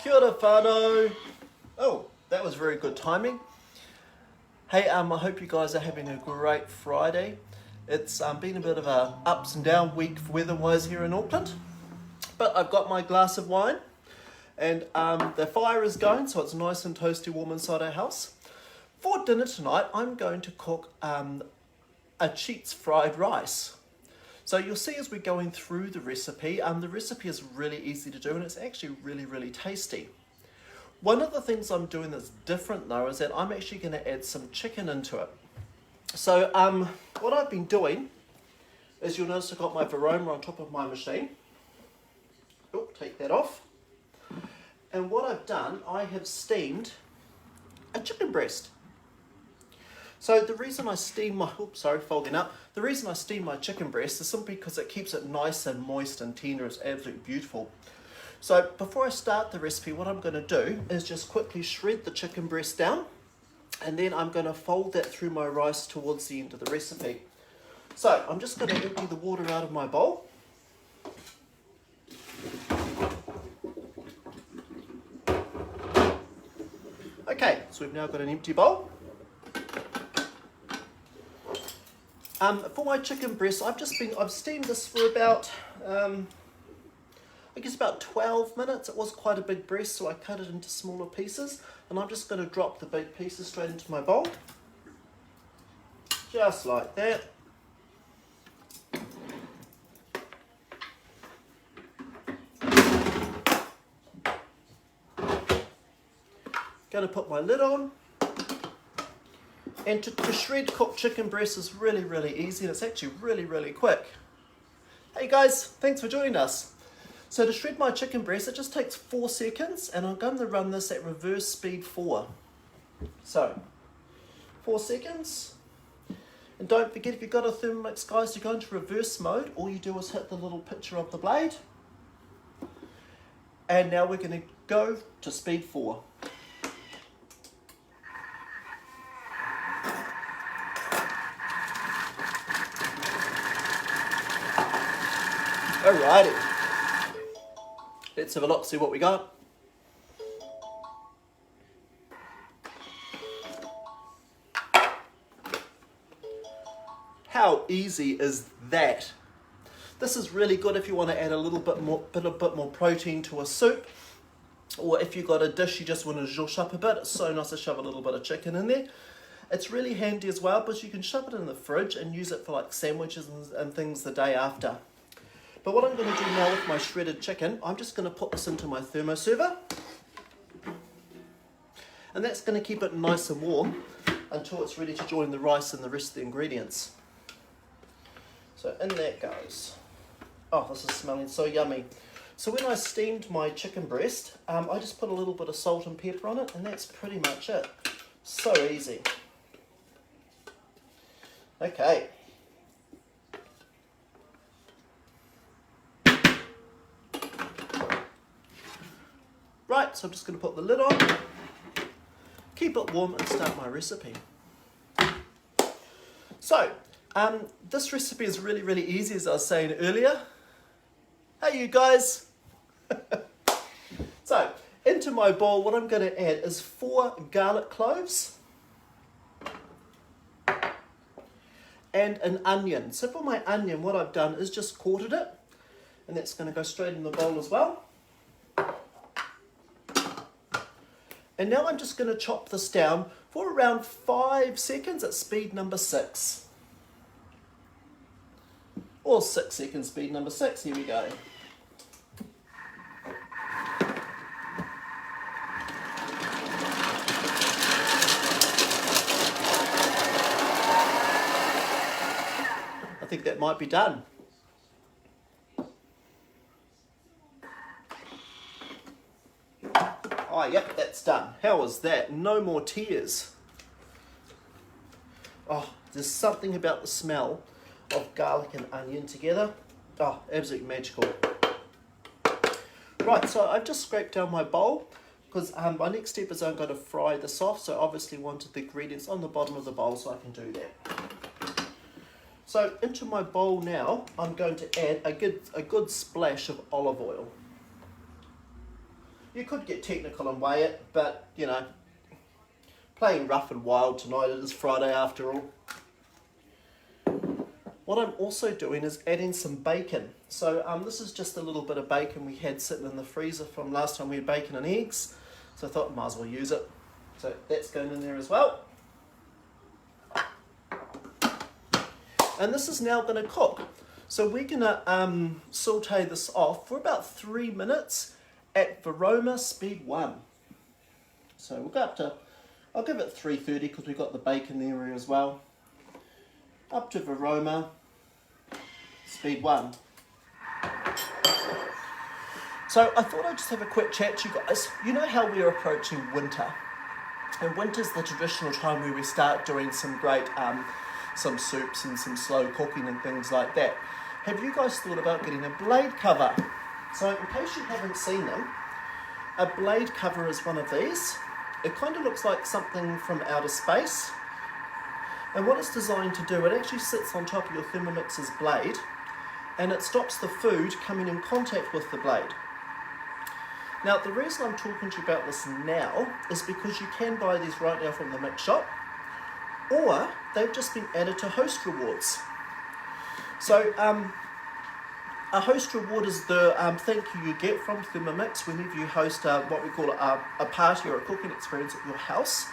Kia ora whānau. Oh, that was very good timing. Hey, I hope you guys are having a great Friday. It's been a bit of a ups and down week weather-wise here in Auckland. But I've got my glass of wine and the fire is going, so it's nice and toasty warm inside our house. For dinner tonight, I'm going to cook a Cheats fried rice. So you'll see as we're going through the recipe is really easy to do and it's actually really tasty. One of the things I'm doing that's different though is that I'm actually going to add some chicken into it. So what I've been doing is you'll notice I've got my varoma on top of my machine. Oh, take that off. And what I've done, I have steamed a chicken breast. So the reason I steam my, folding up. The reason I steam my chicken breast is simply because it keeps it nice and moist and tender. It's absolutely beautiful. So before I start the recipe, what I'm going to do is just quickly shred the chicken breast down, and then I'm going to fold that through my rice towards the end of the recipe. So I'm just going to empty the water out of my bowl. Okay, so we've now got an empty bowl. For my chicken breast, I've steamed this for about, I guess about 12 minutes. It was quite a big breast, so I cut it into smaller pieces. And I'm just going to drop the big pieces straight into my bowl. Just like that. Going to put my lid on. And to shred cooked chicken breast is really easy, and it's actually really quick. Hey guys, thanks for joining us. So to shred my chicken breast, it just takes 4 seconds, and I'm going to run this at reverse speed 4. So, 4 seconds. And don't forget, if you've got a Thermomix, guys, to go into reverse mode, all you do is hit the little picture of the blade. And now we're going to go to speed 4. Alrighty, let's have a look, see what we got. How easy is that? This is really good if you want to add a little bit more protein to a soup, or if you've got a dish you just want to zhuzh up a bit. It's so nice to shove a little bit of chicken in there. It's really handy as well because you can shove it in the fridge and use it for like sandwiches and things the day after. But what I'm going to do now with my shredded chicken, I'm just going to put this into my thermoserver. And that's going to keep it nice and warm until it's ready to join the rice and the rest of the ingredients. So in that goes. Oh, this is smelling so yummy. So when I steamed my chicken breast, I just put a little bit of salt and pepper on it, and that's pretty much it. So easy. Okay. Right, so I'm just going to put the lid on, keep it warm and start my recipe. So, this recipe is really easy, as I was saying earlier. Hey you guys! So, into my bowl, what I'm going to add is 4 garlic cloves and an onion. So for my onion, what I've done is just quartered it, and that's going to go straight in the bowl as well. And now I'm just going to chop this down for around 5 seconds at speed number 6. Or 6 seconds, speed number 6. Here we go. I think that might be done. Oh, yep, that's done. How was that? No more tears. Oh, there's something about the smell of garlic and onion together. Oh, absolutely magical. Right, so I've just scraped down my bowl because my next step is I'm going to fry this off. So I obviously wanted the ingredients on the bottom of the bowl so I can do that. So into my bowl now, I'm going to add a good splash of olive oil. You could get technical and weigh it, but you know, playing rough and wild tonight. It is Friday after all. What I'm also doing is adding some bacon. So this is just a little bit of bacon we had sitting in the freezer from last time we had bacon and eggs. So I thought I might as well use it. So that's going in there as well. And this is now going to cook. So we're going to saute this off for about 3 minutes at Varoma speed 1. So we'll go up to, I'll give it 330 because we've got the bacon there as well. Up to Varoma speed 1. So I thought I'd just have a quick chat to you guys. You know how we're approaching winter. And winter's the traditional time where we start doing some great, some soups and some slow cooking and things like that. Have you guys thought about getting a blade cover? So in case you haven't seen them, a blade cover is one of these. It kind of looks like something from outer space. And what it's designed to do, it actually sits on top of your Thermomix's blade and it stops the food coming in contact with the blade. Now, the reason I'm talking to you about this now is because you can buy these right now from the mix shop, or they've just been added to host rewards. So, a host reward is the thank you get from Thermomix whenever you host what we call a party or a cooking experience at your house.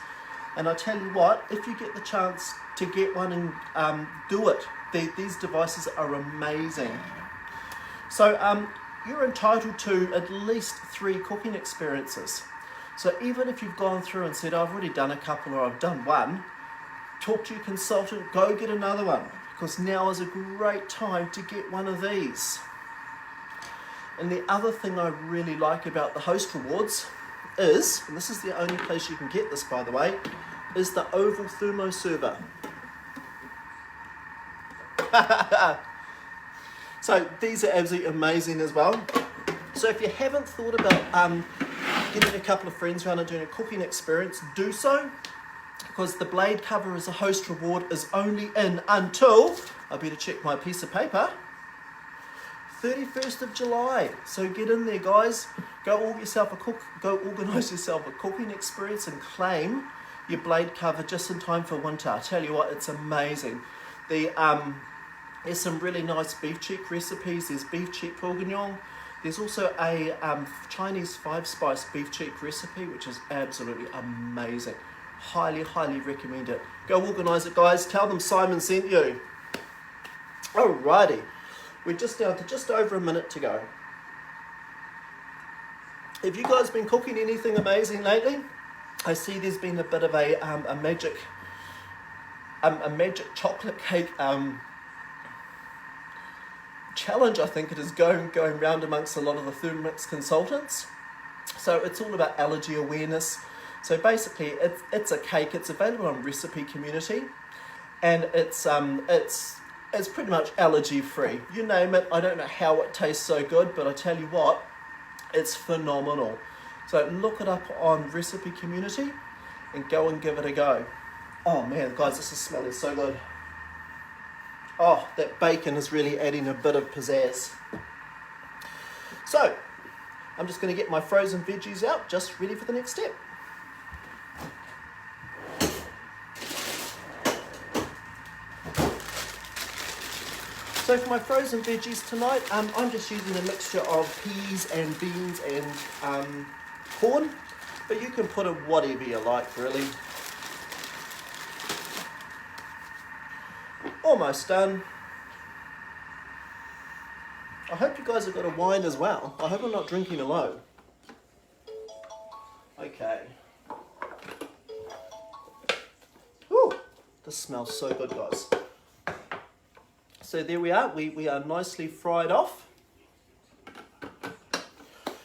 And I tell you what, if you get the chance to get one and do it, these devices are amazing. So, you're entitled to at least 3 cooking experiences. So even if you've gone through and said, I've already done a couple or I've done one, talk to your consultant, go get another one, because now is a great time to get one of these. And the other thing I really like about the host rewards is, and this is the only place you can get this by the way, is the oval thermo server. So these are absolutely amazing as well. So if you haven't thought about getting a couple of friends around and doing a cooking experience, do so. Because the blade cover as a host reward is only in until, I better check my piece of paper, 31st of July. So get in there guys, go organise yourself a cooking experience and claim your blade cover just in time for winter. I tell you what, it's amazing. There's some really nice beef cheek recipes. There's beef cheek bourguignon. There's also a Chinese 5-spice beef cheek recipe, which is absolutely amazing. Highly, highly recommend it. Go organise it, guys. Tell them Simon sent you. Alrighty. We're just down to just over a minute to go. Have you guys been cooking anything amazing lately? I see there's been a bit of a magic chocolate cake challenge, I think it is, going round amongst a lot of the Thermomix consultants. So it's all about allergy awareness. So basically it's a cake, it's available on Recipe Community, and it's pretty much allergy free. You name it, I don't know how it tastes so good, but I tell you what, it's phenomenal. So look it up on Recipe Community and go and give it a go. Oh man, guys, this is smelling so good. Oh, that bacon is really adding a bit of pizzazz. So, I'm just going to get my frozen veggies out, just ready for the next step. So for my frozen veggies tonight, I'm just using a mixture of peas and beans and corn, but you can put in whatever you like really. Almost done. I hope you guys have got a wine as well. I hope I'm not drinking alone. Okay. Whew, this smells so good, guys. So there we are. We are nicely fried off.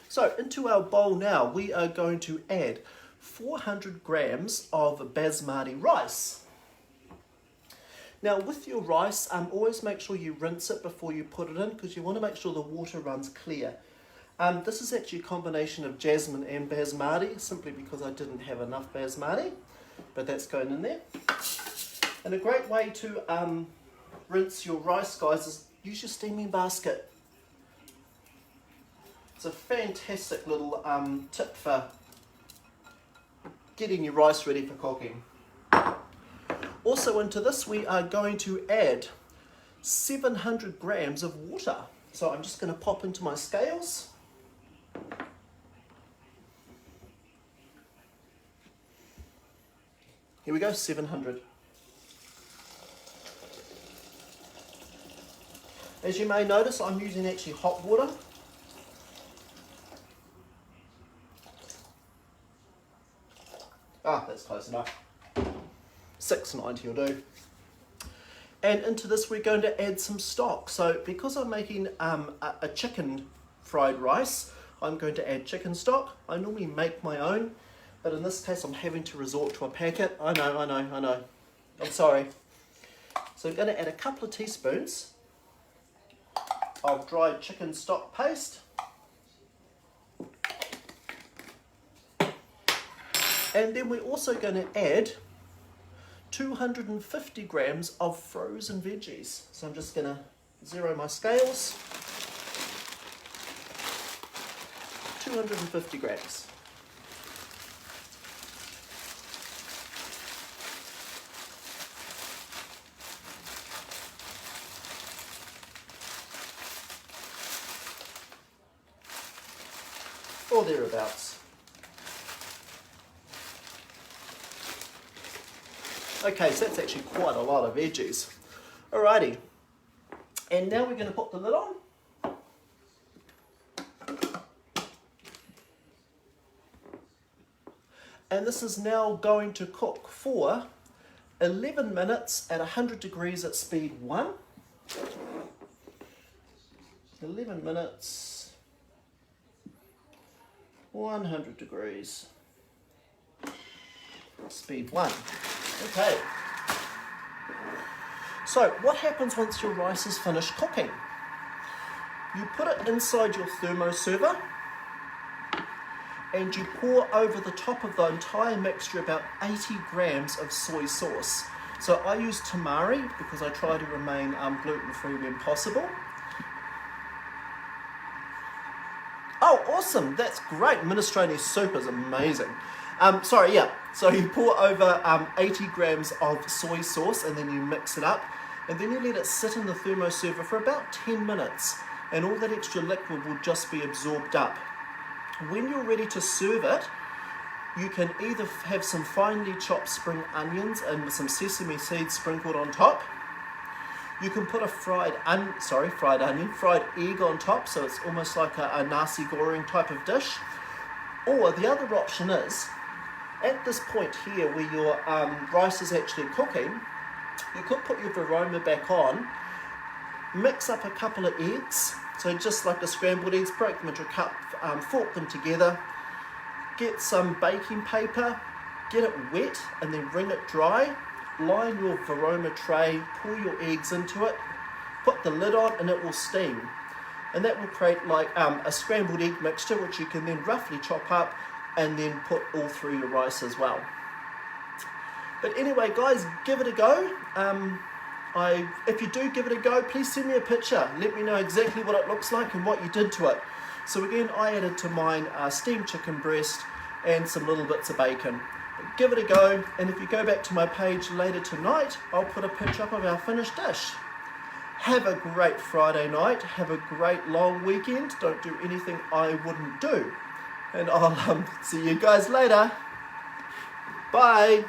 So into our bowl now, we are going to add 400 grams of basmati rice. Now with your rice, always make sure you rinse it before you put it in, because you want to make sure the water runs clear. This is actually a combination of jasmine and basmati, simply because I didn't have enough basmati, but that's going in there. And a great way to rinse your rice, guys, is use your steaming basket. It's a fantastic little tip for getting your rice ready for cooking. Also into this we are going to add 700 grams of water. So I'm just going to pop into my scales. Here we go, 700. As you may notice, I'm using actually hot water. Ah, that's close enough. 690 will do. And into this we're going to add some stock. So because I'm making a chicken fried rice, I'm going to add chicken stock. I normally make my own, but in this case I'm having to resort to a packet. I know. I'm sorry. So we're going to add a couple of teaspoons of dried chicken stock paste. And then we're also going to add 250 grams of frozen veggies. So I'm just going to zero my scales. 250 grams. Or thereabouts. Okay, so that's actually quite a lot of veggies. Alrighty, and now we're going to put the lid on. And this is now going to cook for 11 minutes at 100 degrees at speed 1. 11 minutes, 100 degrees, speed 1. Okay. So what happens once your rice is finished cooking? You put it inside your thermoserver and you pour over the top of the entire mixture about 80 grams of soy sauce. So I use tamari because I try to remain gluten-free when possible. Oh, awesome, that's great. Minestrone soup is amazing. So you pour over 80 grams of soy sauce and then you mix it up and then you let it sit in the thermoserver for about 10 minutes and all that extra liquid will just be absorbed up. When you're ready to serve it, you can either have some finely chopped spring onions and some sesame seeds sprinkled on top. You can put a fried egg on top, so it's almost like a nasi goreng type of dish. Or the other option is, at this point here where your rice is actually cooking, you could put your varoma back on, mix up a couple of eggs, so just like the scrambled eggs, break them into a cup, fork them together, get some baking paper, get it wet and then wring it dry, line your varoma tray, pour your eggs into it, put the lid on and it will steam. And that will create like a scrambled egg mixture which you can then roughly chop up and then put all through your rice as well. But anyway guys, give it a go. If you do give it a go, please send me a picture. Let me know exactly what it looks like and what you did to it. So again, I added to mine steamed chicken breast and some little bits of bacon. But give it a go, and if you go back to my page later tonight, I'll put a picture up of our finished dish. Have a great Friday night. Have a great long weekend. Don't do anything I wouldn't do. And I'll see you guys later. Bye.